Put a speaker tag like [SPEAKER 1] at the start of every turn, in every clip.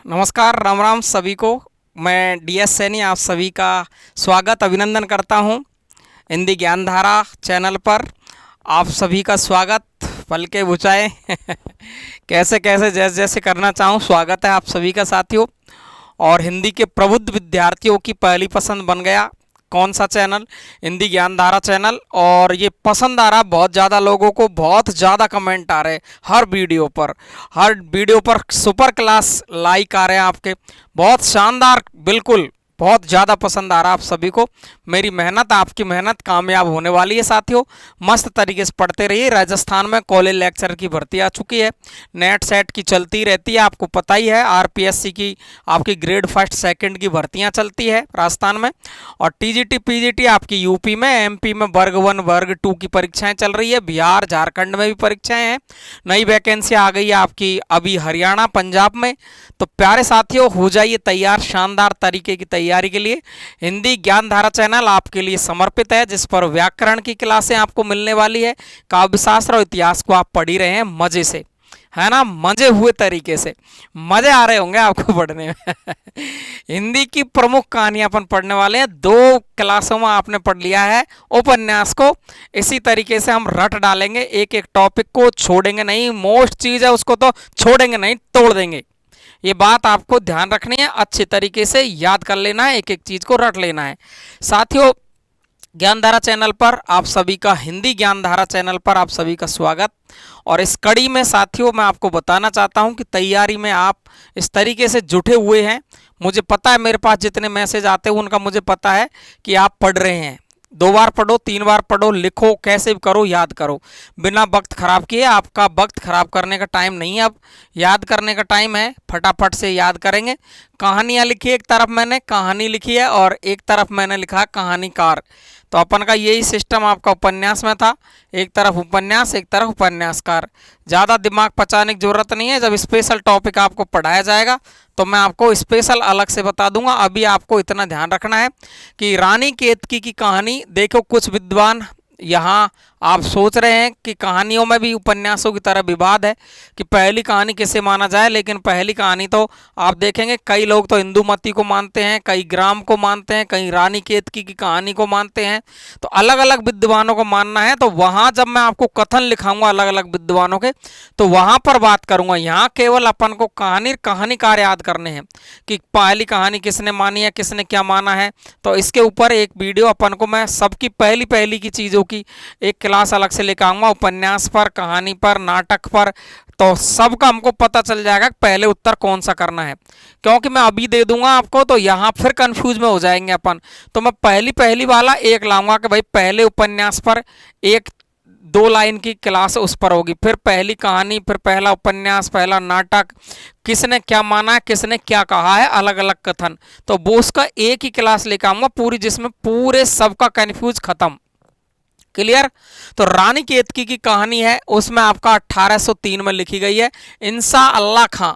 [SPEAKER 1] नमस्कार, राम राम सभी को। मैं डीएस सैनी आप सभी का स्वागत अभिनंदन करता हूं हिंदी ज्ञानधारा चैनल पर। आप सभी का स्वागत पल के बुझाए कैसे कैसे जैसे जैसे करना चाहूँ, स्वागत है आप सभी का साथियों। और हिंदी के प्रबुद्ध विद्यार्थियों की पहली पसंद बन गया कौन सा चैनल? हिंदी ज्ञानधारा चैनल। और ये पसंद आ रहा, बहुत ज़्यादा लोगों को बहुत ज़्यादा कमेंट आ रहे हैं हर वीडियो पर सुपर क्लास लाइक आ रहे हैं आपके, बहुत शानदार, बिल्कुल बहुत ज़्यादा पसंद आ रहा आप सभी को। मेरी मेहनत, आपकी मेहनत कामयाब होने वाली है साथियों। मस्त तरीके से पढ़ते रहिए। राजस्थान में कॉलेज लेक्चर की भर्ती आ चुकी है, नेट सेट की चलती रहती है, आपको पता ही है। आरपीएससी की आपकी ग्रेड फर्स्ट सेकंड की भर्तियां चलती है राजस्थान में। और टीजीटी पीजीटी आपकी यूपी में, एमपी में वर्ग 1 वर्ग 2 की परीक्षाएं चल रही है। बिहार झारखंड में भी परीक्षाएं हैं। नई वैकेंसी आ गई है आपकी अभी हरियाणा पंजाब में। तो प्यारे साथियों, हो जाइए तैयार शानदार तरीके की तैयारी के लिए। हिंदी ज्ञानधारा चैनल आपके लिए समर्पित है, जिस पर व्याकरण की क्लासें आपको मिलने वाली है। काव्यशास्त्र और इतिहास को आप पढ़ ही रहे हैं मजे से, है ना, मजे हुए तरीके से। मजे आ रहे होंगे आपको पढ़ने में हिंदी की प्रमुख कहानियां अपन पढ़ने वाले हैं। 2 क्लासों में आपने पढ़ लिया है उपन्यास को। इसी तरीके से हम रट डालेंगे, एक एक टॉपिक को छोड़ेंगे नहीं। मोस्ट चीज है उसको तो छोड़ेंगे नहीं, तोड़ देंगे। ये बात आपको ध्यान रखनी है, अच्छे तरीके से याद कर लेना है, एक एक चीज को रट लेना है साथियों। ज्ञानधारा चैनल पर आप सभी का, हिंदी ज्ञानधारा चैनल पर आप सभी का स्वागत। और इस कड़ी में साथियों मैं आपको बताना चाहता हूं कि तैयारी में आप इस तरीके से जुटे हुए हैं। मुझे पता है, मेरे पास जितने मैसेज आते हैं उनका मुझे पता है कि आप पढ़ रहे हैं। 2 बार पढ़ो, 3 बार पढ़ो, लिखो, कैसे भी करो, याद करो, बिना वक्त खराब किए। आपका वक्त खराब करने का टाइम नहीं है, अब याद करने का टाइम है। फटाफट से याद करेंगे। कहानियां लिखी, एक तरफ मैंने कहानी लिखी है और एक तरफ मैंने लिखा कहानीकार। तो अपन का यही सिस्टम आपका उपन्यास में था, एक तरफ उपन्यास एक तरफ उपन्यासकार। ज़्यादा दिमाग पचाने की जरूरत नहीं है। जब स्पेशल टॉपिक आपको पढ़ाया जाएगा तो मैं आपको स्पेशल अलग से बता दूंगा। अभी आपको इतना ध्यान रखना है कि रानी केतकी की कहानी देखो। कुछ विद्वान यहाँ आप सोच रहे हैं कि कहानियों में भी उपन्यासों की तरह विवाद है कि पहली कहानी किसे माना जाए, लेकिन पहली कहानी तो आप देखेंगे कई लोग तो इंदुमती को मानते हैं, कई ग्राम को मानते हैं, कई रानी केतकी की कहानी को मानते हैं। तो अलग अलग विद्वानों को मानना है। तो वहाँ जब मैं आपको कथन लिखाऊंगा अलग अलग विद्वानों के, तो वहाँ पर बात करूंगा। यहाँ केवल अपन को कहानीकार याद करने हैं कि पहली कहानी किसने मानी है, किसने क्या माना है। तो इसके ऊपर एक वीडियो अपन को मैं सबकी पहली पहली की चीज़ों की एक क्लास अलग से लेकर आऊंगा, उपन्यास पर, कहानी पर, नाटक पर। तो सबका हमको पता चल जाएगा कि पहले उत्तर कौन सा करना है। क्योंकि मैं अभी दे दूंगा आपको तो यहाँ फिर कंफ्यूज में हो जाएंगे अपन। तो मैं पहली पहली वाला एक लाऊंगा कि भाई पहले उपन्यास पर एक 2 लाइन की क्लास उस पर होगी, फिर पहली कहानी, फिर पहला उपन्यास, पहला नाटक, किसने क्या माना है, किसने क्या कहा है, अलग अलग कथन। तो वो उसका एक ही क्लास लेकर आऊंगा पूरी, जिसमें पूरे सबका कंफ्यूज खत्म। क्लियर? तो रानी केतकी की कहानी है, उसमें आपका 1803 में लिखी गई है। इंसा अल्लाह खां,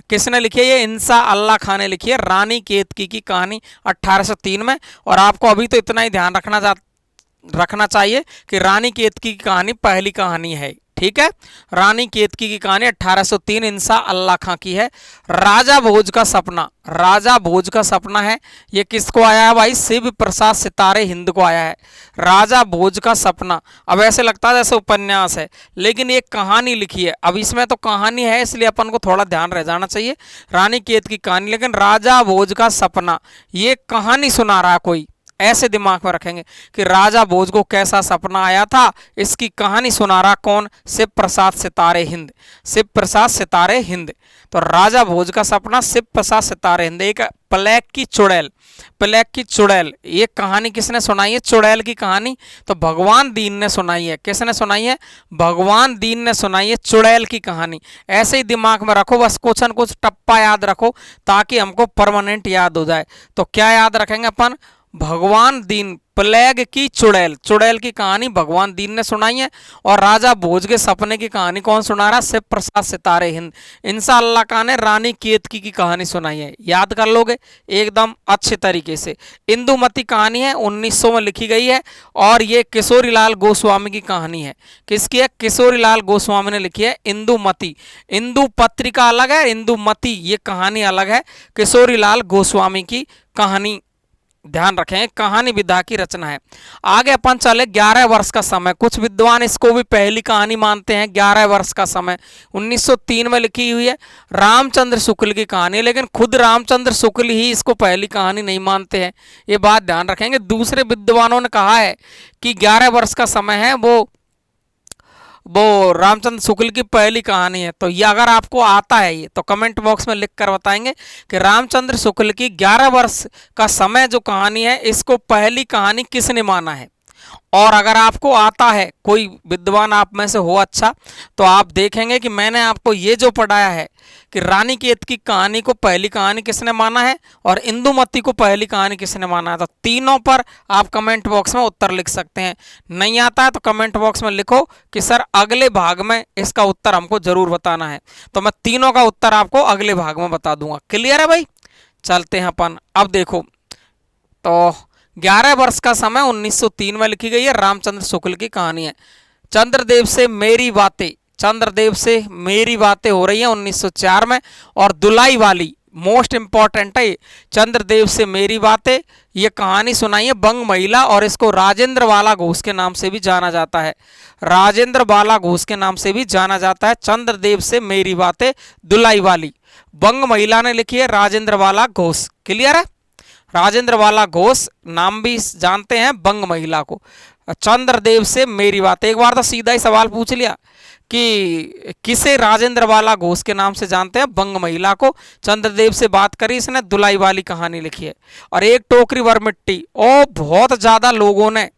[SPEAKER 1] किसने लिखी है? ये इंसा अल्लाह खां ने लिखी है रानी केतकी की कहानी 1803 में। और आपको अभी तो इतना ही ध्यान रखना चाहिए कि रानी केतकी की कहानी पहली कहानी है, ठीक है। रानी केतकी की कहानी 1803 इंसा अल्लाह खां की है। राजा भोज का सपना, राजा भोज का सपना है, ये किसको आया है भाई? शिव प्रसाद सितारे हिंद को आया है राजा भोज का सपना। अब ऐसे लगता है जैसे उपन्यास है, लेकिन ये कहानी लिखी है। अब इसमें तो कहानी है, इसलिए अपन को थोड़ा ध्यान रह जाना चाहिए। रानी केत की कहानी, लेकिन राजा भोज का सपना ये कहानी सुना रहा कोई, ऐसे दिमाग में रखेंगे कि राजा भोज को कैसा सपना आया था, इसकी कहानी सुना रहा कौन? शिव प्रसाद सितारे हिंद, शिव प्रसाद सितारे हिंद। तो राजा भोज का सपना, शिव प्रसाद सितारे हिंद। एक प्लेग की चुड़ैल, प्लेग की चुड़ैल, ये कहानी किसने सुनाई है? चुड़ैल की कहानी तो भगवान दीन ने सुनाई है। किसने सुनाई है? भगवान दीन ने सुनाई है चुड़ैल की कहानी। ऐसे ही दिमाग में रखो, बस कुछ न कुछ टप्पा याद रखो ताकि हमको परमानेंट याद हो जाए। तो क्या याद रखेंगे अपन? भगवान दीन प्लेग की चुड़ैल, चुड़ैल की कहानी भगवान दीन ने सुनाई है। और राजा भोज के सपने की कहानी कौन सुना रहा? शिव प्रसाद सितारे हिंद इंशाअल्लाह खान ने रानी केतकी की कहानी सुनाई है। याद कर लोगे एकदम अच्छे तरीके से। इंदुमती कहानी है 1900 में लिखी गई है और ये किशोरीलाल गोस्वामी की कहानी है। किसकी है? किशोरीलाल गोस्वामी ने लिखी है इंदुमती। इंदु पत्रिका अलग है, इंदुमती ये कहानी अलग है। किशोरीलाल गोस्वामी की कहानी, ध्यान रखें, कहानी विधा की रचना है। आगे अपन चले 11 वर्ष का समय। कुछ विद्वान इसको भी पहली कहानी मानते हैं। 11 वर्ष का समय 1903 में लिखी हुई है, रामचंद्र शुक्ल की कहानी, लेकिन खुद रामचंद्र शुक्ल ही इसको पहली कहानी नहीं मानते हैं, ये बात ध्यान रखेंगे। दूसरे विद्वानों ने कहा है कि 11 वर्ष का समय है वो रामचंद्र शुक्ल की पहली कहानी है। तो ये अगर आपको आता है ये तो कमेंट बॉक्स में लिख कर बताएंगे कि रामचंद्र शुक्ल की 11 वर्ष का समय जो कहानी है इसको पहली कहानी किसने माना है। और अगर आपको आता है, कोई विद्वान आप में से हो अच्छा, तो आप देखेंगे कि मैंने आपको ये जो पढ़ाया है कि रानी केत की कहानी को पहली कहानी किसने माना है और इंदुमती को पहली कहानी किसने माना है। तो तीनों पर आप कमेंट बॉक्स में उत्तर लिख सकते हैं। नहीं आता है तो कमेंट बॉक्स में लिखो कि सर अगले भाग में इसका उत्तर हमको जरूर बताना है, तो मैं तीनों का उत्तर आपको अगले भाग में बता दूंगा। क्लियर है भाई? चलते हैं अपन। अब देखो, तो 11 वर्ष का समय 1903 में लिखी गई है, रामचंद्र शुक्ल की कहानी है। चंद्रदेव से मेरी बातें, चंद्रदेव से मेरी बातें हो रही हैं 1904 में। और दुलाई वाली मोस्ट इंपॉर्टेंट है, चंद्रदेव से मेरी बातें, ये कहानी सुनाई है बंग महिला और इसको राजेंद्र बाला घोष के नाम से भी जाना जाता है। राजेंद्र बाला घोष के नाम से भी जाना जाता है। चंद्रदेव से मेरी बातें दुलाई वाली बंग महिला ने लिखी है, राजेंद्र बाला घोष। क्लियर है? राजेंद्र बाला घोष नाम भी जानते हैं बंग महिला को। चंद्रदेव से मेरी बात, एक बार तो सीधा ही सवाल पूछ लिया कि किसे राजेंद्र बाला घोष के नाम से जानते हैं? बंग महिला को। चंद्रदेव से बात करी इसने, दुलाई वाली कहानी लिखी है। और एक टोकरी भर मिट्टी, ओ बहुत ज्यादा लोगों ने,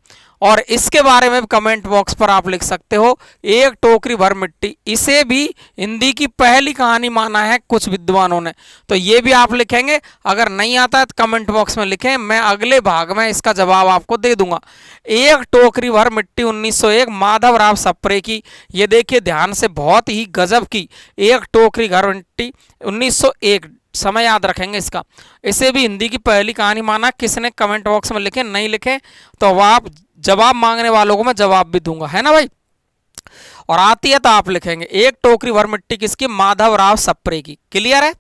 [SPEAKER 1] और इसके बारे में कमेंट बॉक्स पर आप लिख सकते हो, एक टोकरी भर मिट्टी, इसे भी हिंदी की पहली कहानी माना है कुछ विद्वानों ने। तो ये भी आप लिखेंगे। अगर नहीं आता है तो कमेंट बॉक्स में लिखें, मैं अगले भाग में इसका जवाब आपको दे दूंगा। एक टोकरी भर मिट्टी 1901 माधव राव सप्रे की, ये देखिए ध्यान से, बहुत ही गजब की। एक टोकरी भर मिट्टी 1901, समय याद रखेंगे इसका। इसे भी हिंदी की पहली कहानी माना, किसने? कमेंट बॉक्स में लिखें। नहीं लिखें तो आप जवाब मांगने वालों को मैं जवाब भी दूंगा, है ना भाई? और आती है तो आप लिखेंगे। एक टोकरी भर मिट्टी किसकी? माधव राव सप्रे की। क्लियर है?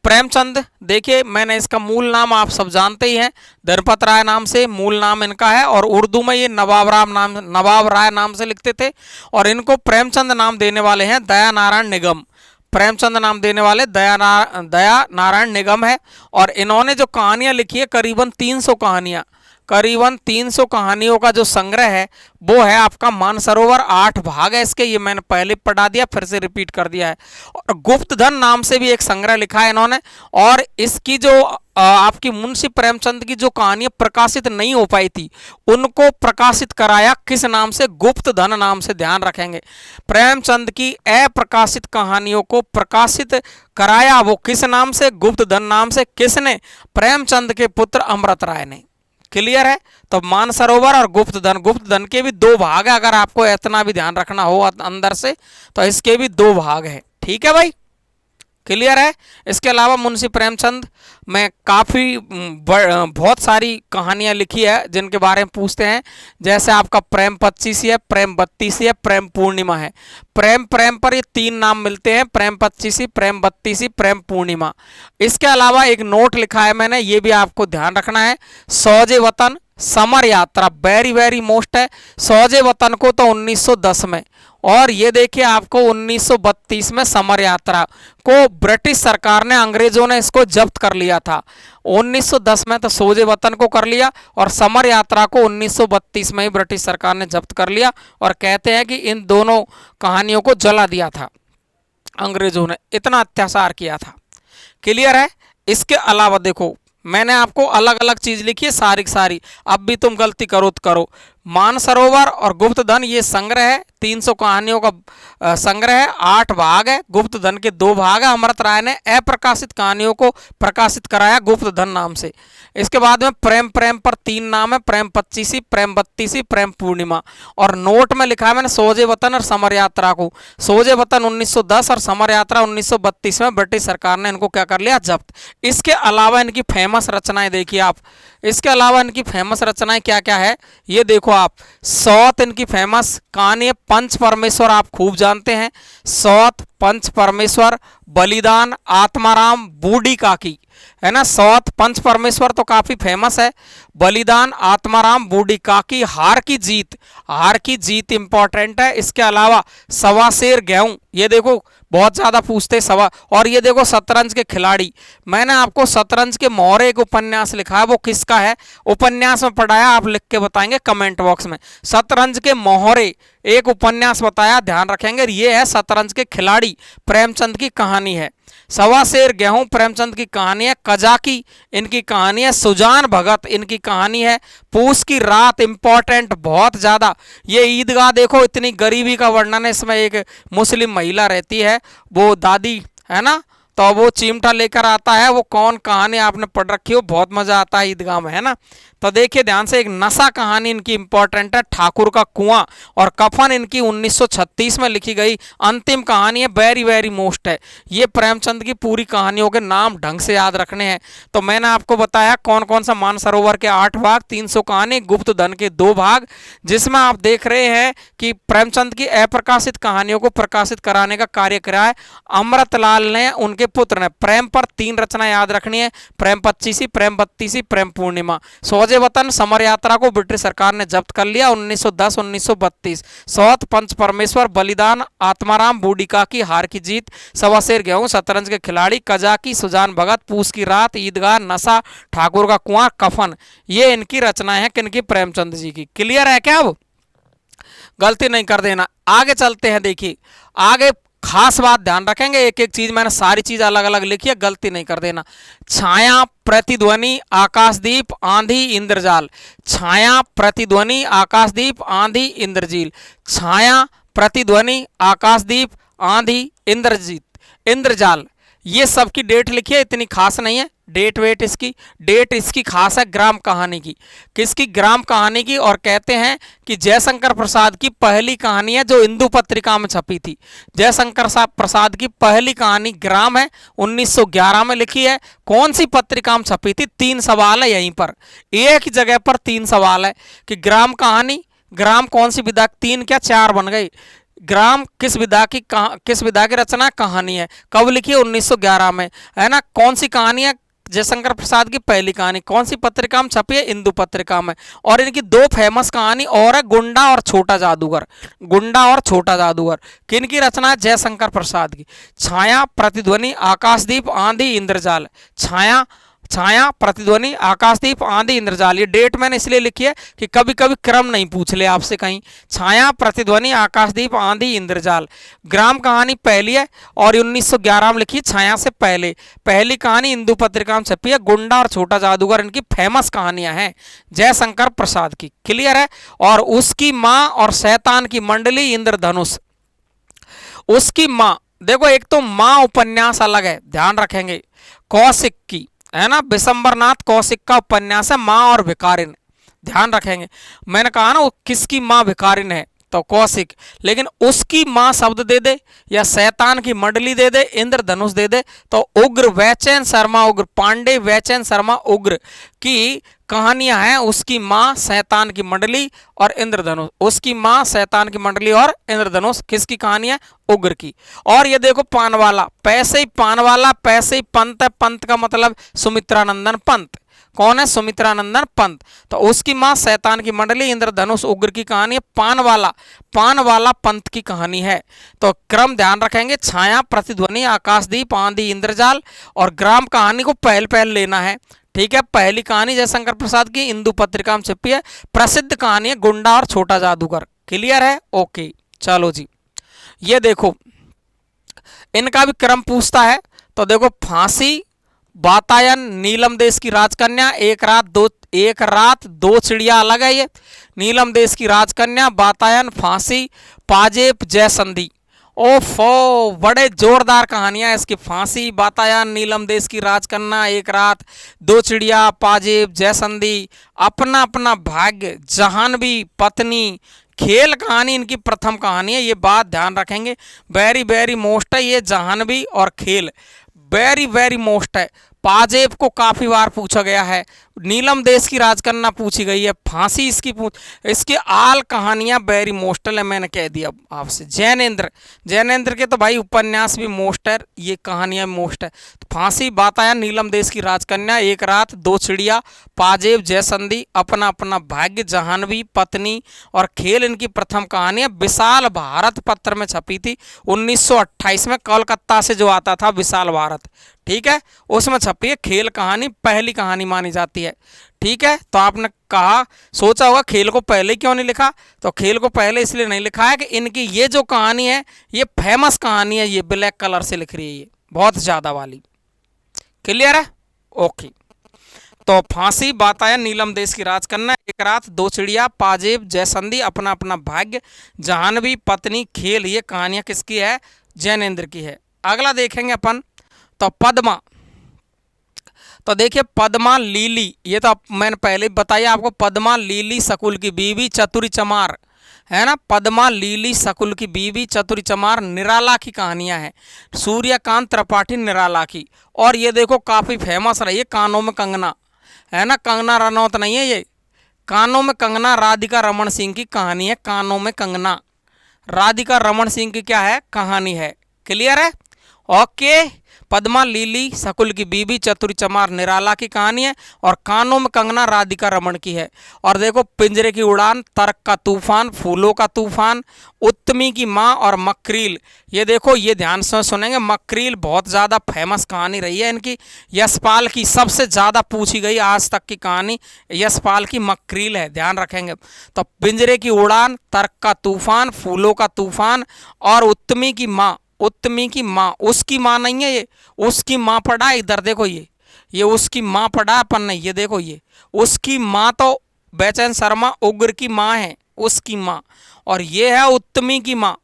[SPEAKER 1] प्रेमचंद, देखिए मैंने इसका मूल नाम आप सब जानते ही हैं, धनपत राय नाम से मूल नाम इनका है, और उर्दू में ये नवाब राय नाम से लिखते थे। और इनको प्रेमचंद नाम देने वाले हैं दया नारायण निगम। प्रेमचंद नाम देने वाले दया नारायण निगम है। और इन्होंने जो कहानियां लिखी है करीबन 300 कहानियां, करीबन 300 कहानियों का जो संग्रह है वो है आपका मानसरोवर। 8 भाग है इसके, ये मैंने पहले पढ़ा दिया, फिर से रिपीट कर दिया है। और गुप्त धन नाम से भी एक संग्रह लिखा है इन्होंने। और इसकी जो आपकी मुंशी प्रेमचंद की जो कहानियां प्रकाशित नहीं हो पाई थी उनको प्रकाशित कराया किस नाम से? गुप्त धन नाम से। ध्यान रखेंगे, प्रेमचंद की अप्रकाशित कहानियों को प्रकाशित कराया वो किस नाम से? गुप्त धन नाम से। किसने? प्रेमचंद के पुत्र अमृत राय ने। क्लियर है? तो मानसरोवर और गुप्त धन के भी 2 भाग है, अगर आपको इतना भी ध्यान रखना हो अंदर से तो इसके भी 2 भाग है। ठीक है भाई? क्लियर है? इसके अलावा मुंशी प्रेमचंद में काफ़ी बहुत सारी कहानियां लिखी है जिनके बारे में पूछते हैं, जैसे आपका प्रेम 25 है, प्रेम 32 है, प्रेम पूर्णिमा है। प्रेम पर ये 3 नाम मिलते हैं, प्रेम 25, प्रेम 32, प्रेम पूर्णिमा। इसके अलावा एक नोट लिखा है मैंने, ये भी आपको ध्यान रखना है। सौजे वतन, समर यात्रा, वेरी वेरी मोस्ट है। सौजे वतन को तो 1910 में, और ये देखिए आपको 1932 में समर यात्रा को ब्रिटिश सरकार ने, अंग्रेजों ने इसको जब्त कर लिया था। 1910 में तो सौजे वतन को कर लिया और समर यात्रा को 1932 में ही ब्रिटिश सरकार ने जब्त कर लिया। और कहते हैं कि इन दोनों कहानियों को जला दिया था अंग्रेजों ने, इतना अत्याचार किया था। क्लियर है? इसके अलावा देखो मैंने आपको अलग अलग चीज लिखी है सारी की सारी, अब भी तुम गलती करो तो करो। मानसरोवर और गुप्त धन ये संग्रह है, 300 कहानियों का संग्रह है, 8 भाग है। गुप्त धन के 2 भाग है। अमृत राय ने अप्रकाशित कहानियों को प्रकाशित कराया गुप्त धन नाम से। इसके बाद में प्रेम प्रेम पर 3 नाम है, प्रेम 25, प्रेम 32, प्रेम पूर्णिमा। और नोट में लिखा है मैंने सोजे वतन और समर यात्रा को। सोजे वतन 1910 और समर यात्रा 1932 में ब्रिटिश सरकार ने इनको क्या कर लिया, जब्त। इसके अलावा इनकी फेमस रचनाएं देखिए आप, इसके अलावा इनकी फेमस रचनाएं क्या क्या है ये देखो आप। सौत इनकी फेमस कहानी है, पंच परमेश्वर आप खूब जानते हैं, सौत, पंच परमेश्वर, बलिदान, आत्माराम, बूढ़ी काकी, है ना। सौत, पंच परमेश्वर तो काफी फेमस है, बलिदान, आत्माराम, बूढ़ी काकी, हार की जीत, हार की जीत इंपॉर्टेंट है। इसके अलावा सवा शेर गेहूं, ये देखो बहुत ज्यादा पूछते सवा। और ये देखो शतरंज के खिलाड़ी, मैंने आपको शतरंज के मोहरे एक उपन्यास लिखा है, वो किसका है उपन्यास में पढ़ाया, आप लिख के बताएंगे कमेंट बॉक्स में। शतरंज के मोहरे एक उपन्यास बताया, ध्यान रखेंगे। ये है शतरंज के खिलाड़ी, प्रेमचंद की कहानी है। सवा शेर गेहूं प्रेमचंद की कहानी है। कजाकी इनकी कहानी है। सुजान भगत इनकी कहानी है। पूस की रात इंपॉर्टेंट बहुत ज्यादा। ये ईदगाह देखो, इतनी गरीबी का वर्णन है इसमें। एक मुस्लिम महिला रहती है, वो दादी है ना, तो वो चिमटा लेकर आता है, वो कौन कहानी आपने पढ़ रखी हो, बहुत मजा आता है ईदगाह में, है ना। तो देखिए ध्यान से, एक नशा कहानी इनकी इंपॉर्टेंट है, ठाकुर का कुआं। और कफन इनकी 1936 में लिखी गई अंतिम कहानी है, वेरी वेरी मोस्ट है। ये प्रेमचंद की पूरी कहानियों के नाम ढंग से याद रखने हैं। तो मैंने आपको बताया कौन कौन सा, मानसरोवर के 8 भाग, 300 कहानी, गुप्त धन के 2 भाग, जिसमें आप देख रहे हैं कि प्रेमचंद की अप्रकाशित कहानियों को प्रकाशित कराने का कार्य करा है अमृतलाल ने, उनके पुत्र ने। प्रेम पर 3 रचना याद रखनी है, प्रेम 25, प्रेम 32, प्रेम पूर्णिमा। सोजे वतन समर यात्रा को ब्रिटिश सरकार ने जब्त कर लिया 1910 1932। सौत, पंच परमेश्वर, बलिदान, आत्माराम, बूढ़ी काकी, हार की जीत, सवा शेर गेहूं, शतरंज के खिलाड़ी, कजाकी, सुजान भगत, पूस की रात, ईदगाह, नशा, ठाकुर का कुआं, कफन, ये इनकी रचनाएं हैं किनकी, प्रेमचंद जी की। क्लियर है क्या? अब गलती नहीं कर देना। आगे चलते हैं, देखिए आगे खास बात ध्यान रखेंगे, एक एक चीज मैंने सारी चीज अलग अलग लिखी है, गलती नहीं कर देना। छाया, प्रतिध्वनि, आकाशदीप, आंधी, इंद्रजाल। छाया, प्रतिध्वनि, आकाशदीप, आंधी, इंद्रजील। छाया, प्रतिध्वनि, आकाशदीप, आंधी, इंद्रजाल। ये सबकी डेट लिखी है, इतनी खास नहीं है डेट वेट इसकी। डेट इसकी खास है ग्राम कहानी की। किसकी? ग्राम कहानी की। और कहते हैं कि जयशंकर प्रसाद की पहली कहानी है जो इंदु पत्रिका में छपी थी। जयशंकर प्रसाद की पहली कहानी ग्राम है, 1911 में लिखी है। कौन सी पत्रिका में छपी थी? 3 सवाल है यहीं पर, एक ही जगह पर 3 सवाल है कि ग्राम कहानी, ग्राम कौन सी विधा, 3 क्या 4 बन गई। ग्राम किस विधा की रचना कहानी है, कब लिखी है? 1911 में, है ना। कौन सी कहानी है? जयशंकर प्रसाद की पहली कहानी। कौन सी पत्रिका में छपी है? इंदु पत्रिका में। और इनकी 2 फेमस कहानी और है, गुंडा और छोटा जादूगर। गुंडा और छोटा जादूगर किन की रचना है? जयशंकर प्रसाद की। छाया, प्रतिध्वनि, आकाशदीप, आंधी, इंद्रजाल। छाया, छाया, प्रतिध्वनि, आकाशदीप, आंधी, इंद्रजाल। ये डेट मैंने इसलिए लिखी है कि कभी कभी क्रम नहीं पूछ ले आपसे कहीं। छाया, प्रतिध्वनि, आकाशदीप, आंधी, इंद्रजाल। ग्राम कहानी पहली है और 1911 में लिखी, छाया से पहले। पहली कहानी इंदु पत्रिका में छपी है। गुंडा और छोटा जादूगर इनकी फेमस कहानियां हैं जयशंकर प्रसाद की। क्लियर है? और उसकी माँ और शैतान की मंडली, इंद्रधनुष। उसकी माँ, देखो एक तो माँ उपन्यास अलग है, ध्यान रखेंगे, कौशिक की, है ना। विशंबरनाथ कौशिक का उपन्यास है माँ और भिखारिन, ध्यान रखेंगे। मैंने कहा ना वो किसकी माँ भिखारिन है, तो कौशिक। लेकिन उसकी माँ शब्द दे दे या शैतान की मंडली दे दे, इंद्रधनुष दे दे, तो उग्र वैचैन शर्मा, उग्र पांडे वैचैन शर्मा उग्र की कहानियां हैं। उसकी माँ, शैतान की मंडली और इंद्रधनुष। उसकी माँ, शैतान की मंडली और इंद्रधनुष किसकी कहानी है? उग्र की। और ये देखो पानवाला, पैसे ही पानवाला, पैसे ही पंत है। पंत का मतलब सुमित्रानंदन पंत। कौन है? सुमित्रानंदन पंत। तो उसकी माँ, शैतान की मंडली, इंद्रधनुष, उग्र की कहानी है। पानवाला, पानवाला पंत की कहानी है। तो क्रम ध्यान रखेंगे, छाया, प्रतिध्वनि, आकाशदीप, आंधी, इंद्रजाल। और ग्राम कहानी को पहल पहल लेना है, ठीक है। पहली कहानी जयशंकर प्रसाद की, इंदु पत्रिका में छपी है। प्रसिद्ध कहानी है गुंडा और छोटा जादूगर। क्लियर है? ओके, चलो जी। ये देखो इनका भी क्रम पूछता है, तो देखो फांसी, वातायन नीलम देश की राजकन्या, एक रात दो चिड़िया अलग है ये। नीलम देश की राजकन्या, वातायन, फांसी, पाजेब, जयसंधी। ओफो, बड़े जोरदार कहानियां इसकी। फांसी, वातायन, नीलम देश की राजकन्या, एक रात दो चिड़िया, पाजेब, जयसंधी, अपना अपना भाग्य, जहानवी, पत्नी, खेल कहानी इनकी प्रथम कहानी है। ये बात ध्यान रखेंगे, वेरी वेरी मोस्ट है ये जहानवी और खेल, वेरी वेरी मोस्ट है। पाजेब को काफी बार पूछा गया है, नीलम देश की राजकन्या पूछी गई है, फांसी इसकी इसकी आल कहानियां वेरी मोस्टल है, मैंने कह दिया आपसे। जैनेन्द्र के तो भाई उपन्यास भी मोस्ट है, ये कहानियां मोस्ट है। तो फांसी, वातायन, नीलम देश की राजकन्या, एक रात दो चिड़िया, पाजेब, जयसंधी, अपना अपना भाग्य, जहानवी, पत्नी और खेल इनकी प्रथम कहानी है। विशाल भारत पत्र में छपी थी 1928 में, कोलकाता से जो आता था विशाल भारत, ठीक है, उसमें छपी है। खेल कहानी पहली कहानी मानी जाती है, ठीक है। तो आपने कहा, सोचा होगा खेल को पहले क्यों नहीं लिखा, तो खेल को पहले इसलिए नहीं लिखा है कि इनकी ये जो कहानी है ये फेमस कहानी है, ये ब्लैक कलर से लिख रही है, ये बहुत ज्यादा वाली। क्लियर है? ओके। तो फांसी, वातायन, नीलम देश की राजकन्या, एक रात दो चिड़िया, पाजेब, जयसंधी, अपना अपना भाग्य, जहानवी, पत्नी, खेल, ये कहानियां किसकी है? जैनेन्द्र की है। अगला देखेंगे अपन, तो पद्मा। तो देखिए पद्मा लीली, ये तो मैंने पहले ही बताया आपको, पद्मा लीली शकुल की बीवी, चतुरी चमार, है ना। पद्मा लीली शकुल की बीवी, चतुरी चमार, निराला की कहानियां हैं, सूर्यकांत त्रिपाठी निराला की। और ये देखो काफी फेमस रही है, कानों में कंगना, है ना, कंगना रनौत नहीं है ये, कानों में कंगना राधिका रमन सिंह की कहानी है। कानों में कंगना राधिका रमन सिंह की क्या है? कहानी है। क्लियर है? ओके। पद्मा लीली शकुल की बीबी, चतुरी चमार निराला की कहानी है, और कानों में कंगना राधिका रमन की है। और देखो पिंजरे की उड़ान, तर्क का तूफान, फूलों का तूफान, उत्तमी की माँ और मकरील। ये देखो, ये ध्यान से सुनेंगे, मकरील बहुत ज़्यादा फेमस कहानी रही है इनकी। यशपाल की सबसे ज़्यादा पूछी गई आज तक की कहानी यशपाल की मकरील है, ध्यान रखेंगे। तो पिंजरे की उड़ान, तर्क का तूफान, फूलों का तूफान और उत्तमी की माँ। उत्तमी की माँ, उसकी माँ नहीं है ये, उसकी माँ पढ़ा है, इधर देखो, ये उसकी माँ पढ़ा अपन नहीं, ये देखो, ये उसकी माँ तो बेचैन शर्मा उग्र की माँ है, उसकी माँ, और ये है उत्तमी की माँ,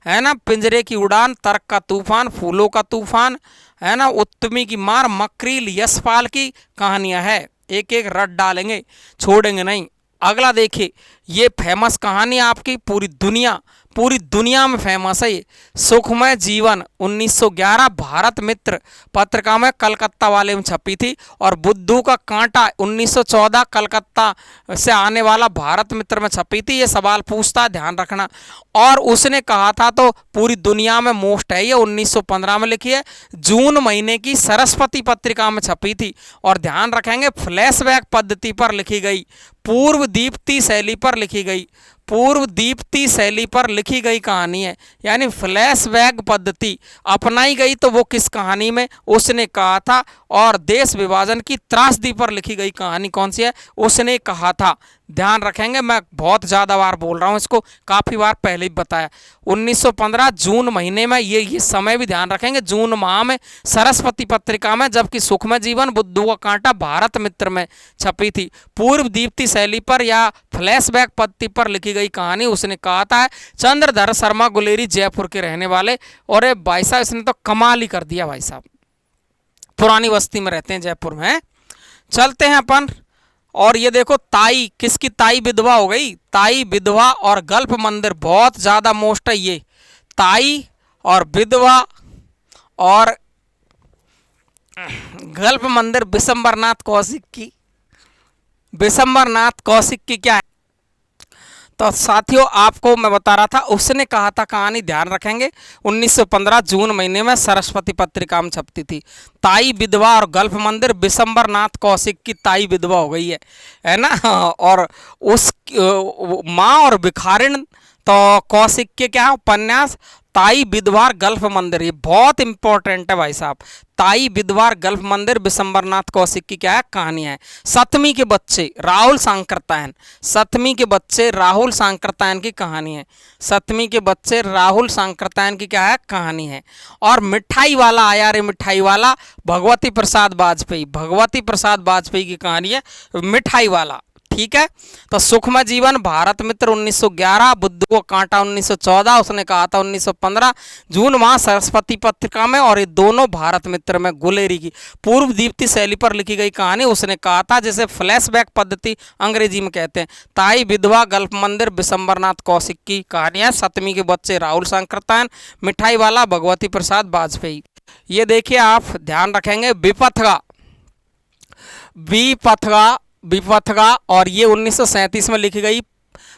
[SPEAKER 1] है ना। पिंजरे की उड़ान, तर्क का तूफान, फूलों का तूफान, है ना, उत्तमी की मार, मकरील, यशपाल की कहानियां है। एक एक रट डालेंगे, छोड़ेंगे नहीं। अगला देखिए, ये फेमस कहानी आपकी पूरी दुनिया में फेमस है ये, सुखमय जीवन 1911 भारत मित्र पत्रिका में कलकत्ता वाले में छपी थी। और बुद्धू का कांटा 1914 कलकत्ता से आने वाला भारत मित्र में छपी थी। ये सवाल पूछता, ध्यान रखना। और उसने कहा था, तो पूरी दुनिया में मोस्ट है ये, 1915 में लिखी है, जून महीने की सरस्वती पत्रिका में छपी थी। और ध्यान रखेंगे, फ्लैशबैक पद्धति पर लिखी गई, पूर्व दीप्ति शैली पर लिखी गई, पूर्व दीप्ति शैली पर लिखी गई कहानी है, यानी फ्लैशबैक पद्धति अपनाई गई। तो वो किस कहानी में? उसने कहा था। और देश विभाजन की त्रासदी पर लिखी गई कहानी कौन सी है? उसने कहा था। ध्यान रखेंगे, मैं बहुत ज़्यादा बार बोल रहा हूँ इसको, काफ़ी बार पहले ही बताया। 1915 जून महीने में, ये समय भी ध्यान रखेंगे, जून माह में सरस्वती पत्रिका में, जबकि सुखमय जीवन बुद्धू का कांटा भारत मित्र में छपी थी। पूर्व दीप्ति शैली पर या फ्लैशबैक पद्धति पर लिखी गई कहानी उसने कहा था। चंद्रधर शर्मा गुलेरी जयपुर के रहने वाले, और ये भाई साहब इसने तो कमाल ही कर दिया भाई साहब, पुरानी बस्ती में रहते हैं जयपुर में। चलते हैं अपन, और ये देखो ताई, किसकी ताई विधवा हो गई? ताई विधवा और गल्फ मंदिर बहुत ज्यादा मोस्ट है ये, ताई और विधवा और गल्फ मंदिर विशंबरनाथ कौशिक की क्या है? तो साथियों आपको मैं बता रहा था, उसने कहा था कहानी, ध्यान रखेंगे, 1915 जून महीने में सरस्वती पत्रिका में छपती थी। ताई विधवा और गल्फ मंदिर, विशंबरनाथ कौशिक की ताई विधवा हो गई है ना। और उस माँ और भिखारिण, तो कौशिक के क्या उपन्यास ताई विद्वार गल्फ मंदिर, ये बहुत इंपॉर्टेंट है भाई साहब। ताई विद्वार गल्फ मंदिर विशंबरनाथ कौशिक की क्या है कहानी है। सतमी के बच्चे राहुल सांकृत्यायन, सतमी के बच्चे राहुल सांकृत्यायन की कहानी है। सतमी के बच्चे राहुल सांकृत्यायन की क्या है कहानी है। और मिठाई वाला आया रे मिठाई वाला, भगवती प्रसाद वाजपेयी, भगवती प्रसाद वाजपेयी की कहानी है मिठाई वाला। ठीक है, तो सुखमय जीवन भारत मित्र 1911, बुद्ध को कांटा 1914, उसने कहा था 1915 जून माह सरस्वती पत्रिका में। और ये दोनों भारत मित्र में गुलेरी की पूर्व दीप्ति शैली पर लिखी गई कहानी उसने कहा था, जिसे फ्लैशबैक पद्धति अंग्रेजी में कहते हैं। ताई विधवा गल्फ मंदिर विशंबरनाथ कौशिक की कहानी है। सतमी के बच्चे राहुल सांकृत्यायन, मिठाई वाला भगवती प्रसाद वाजपेयी। ये देखिए आप ध्यान रखेंगे विपथगा, विपथगा, विपथगा, और ये 1937 में लिखी गई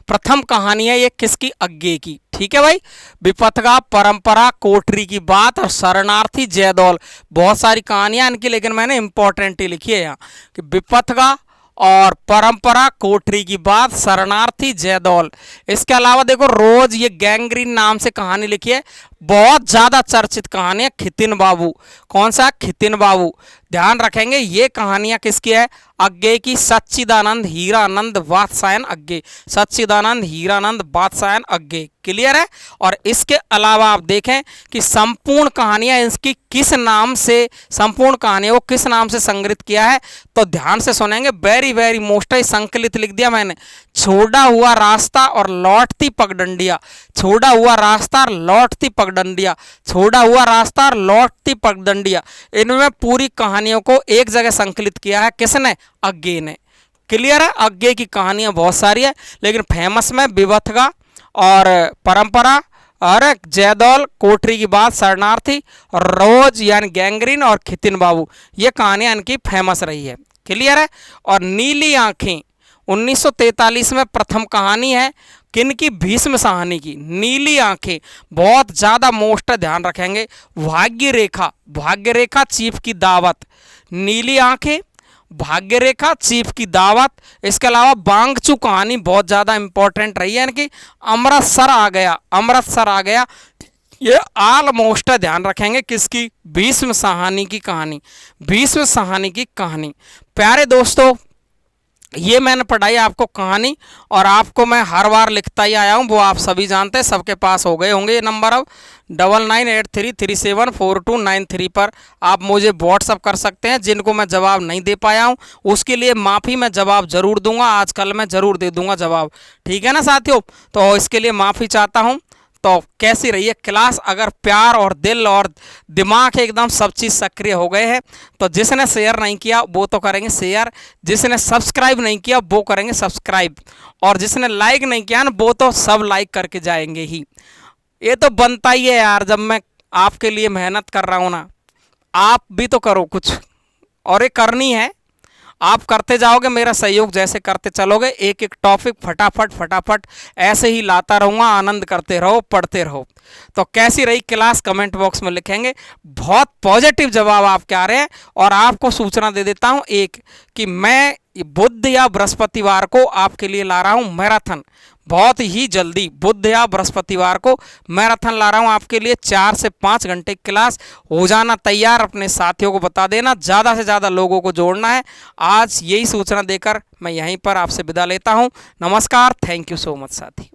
[SPEAKER 1] प्रथम कहानी है। ये किसकी? अज्ञे की। ठीक है भाई, विपथगा, परंपरा, कोठरी की बात और शरणार्थी जयदौल, बहुत सारी कहानियां इनकी, लेकिन मैंने इंपॉर्टेंट ही लिखी है यहाँ कि विपथगा और परंपरा, कोठरी की बात, शरणार्थी जयदौल। इसके अलावा देखो रोज ये गैंग्रीन नाम से कहानी लिखी है, बहुत ज्यादा चर्चित कहानी है खितिन बाबू। कौन सा? खितिन बाबू। ध्यान रखेंगे ये कहानियां किसकी है? अज्ञे की। सच्चिदानंद हीरानंद वात्सायन अज्ञे, सच्चिदानंद हीरानंद वात्सायन अज्ञे। क्लियर है। और इसके अलावा आप देखें कि संपूर्ण कहानियां इसकी किस नाम से, संपूर्ण कहानियों को किस नाम से संग्रहित किया है, तो ध्यान से सुनेंगे। वेरी वेरी मोस्ट है, संकलित लिख दिया मैंने, छोड़ा हुआ रास्ता और लौटती पगडंडिया, छोड़ा हुआ रास्ता और लौटती पगडंडिया, छोड़ा हुआ रास्ता और लौटती पगडंडिया। इनमें पूरी कहानियों को एक जगह संकलित किया है किसने? अज्ञे ने। क्लियर है। अज्ञे की कहानियां बहुत सारी है, लेकिन फेमस में विपथगा और परंपरा और जयदौल, कोठरी की बात, शरणार्थी, रोज यानी गैंग्रीन और खितिन बाबू, ये कहानियां इनकी फेमस रही है। क्लियर है। और नीली आंखें 1943 में प्रथम कहानी है किनकी? भीष्म साहनी की। नीली आंखें बहुत ज्यादा मोस्ट, ध्यान रखेंगे। भाग्य रेखा, भाग्य रेखा चीफ की दावत, नीली आंखें, भाग्य रेखा, चीफ की दावत। इसके अलावा बांगचू कहानी बहुत ज्यादा इंपॉर्टेंट रही है इनकी। अमृतसर आ गया, अमृतसर आ गया, ये ऑलमोस्ट ध्यान रखेंगे किसकी? भीष्म साहनी की कहानी, भीष्म साहनी की कहानी। प्यारे दोस्तों, ये मैंने पढ़ाई आपको कहानी, और आपको मैं हर बार लिखता ही आया हूँ, वो आप सभी जानते हैं, सबके पास हो गए होंगे ये नंबर। अब 9983374293 पर आप मुझे व्हाट्सअप कर सकते हैं। जिनको मैं जवाब नहीं दे पाया हूँ उसके लिए माफ़ी, मैं जवाब जरूर दूंगा, आज कल मैं जरूर दे दूंगा जवाब। ठीक है ना साथियों, तो इसके लिए माफ़ी चाहता हूँ। तो कैसी रही है क्लास? अगर प्यार और दिल और दिमाग एकदम सब चीज़ सक्रिय हो गए हैं, तो जिसने शेयर नहीं किया वो तो करेंगे शेयर, जिसने सब्सक्राइब नहीं किया वो करेंगे सब्सक्राइब, और जिसने लाइक नहीं किया ना वो तो सब लाइक करके जाएंगे ही। ये तो बनता ही है यार, जब मैं आपके लिए मेहनत कर रहा हूँ ना, आप भी तो करो कुछ, और ये करनी है। आप करते जाओगे, मेरा सहयोग जैसे करते चलोगे, एक एक टॉपिक फटाफट फटाफट ऐसे ही लाता रहूँगा। आनंद करते रहो, पढ़ते रहो। तो कैसी रही क्लास कमेंट बॉक्स में लिखेंगे। बहुत पॉजिटिव जवाब आपके आ रहे हैं। और आपको सूचना दे देता हूँ एक, कि मैं बुध या बृहस्पतिवार को आपके लिए ला रहा हूँ मैराथन, बहुत ही जल्दी बुध या बृहस्पतिवार को मैराथन ला रहा हूँ आपके लिए। 4 से 5 घंटे क्लास, हो जाना तैयार, अपने साथियों को बता देना, ज़्यादा से ज़्यादा लोगों को जोड़ना है। आज यही सूचना देकर मैं यहीं पर आपसे विदा लेता हूँ। नमस्कार, थैंक यू सो मच साथी।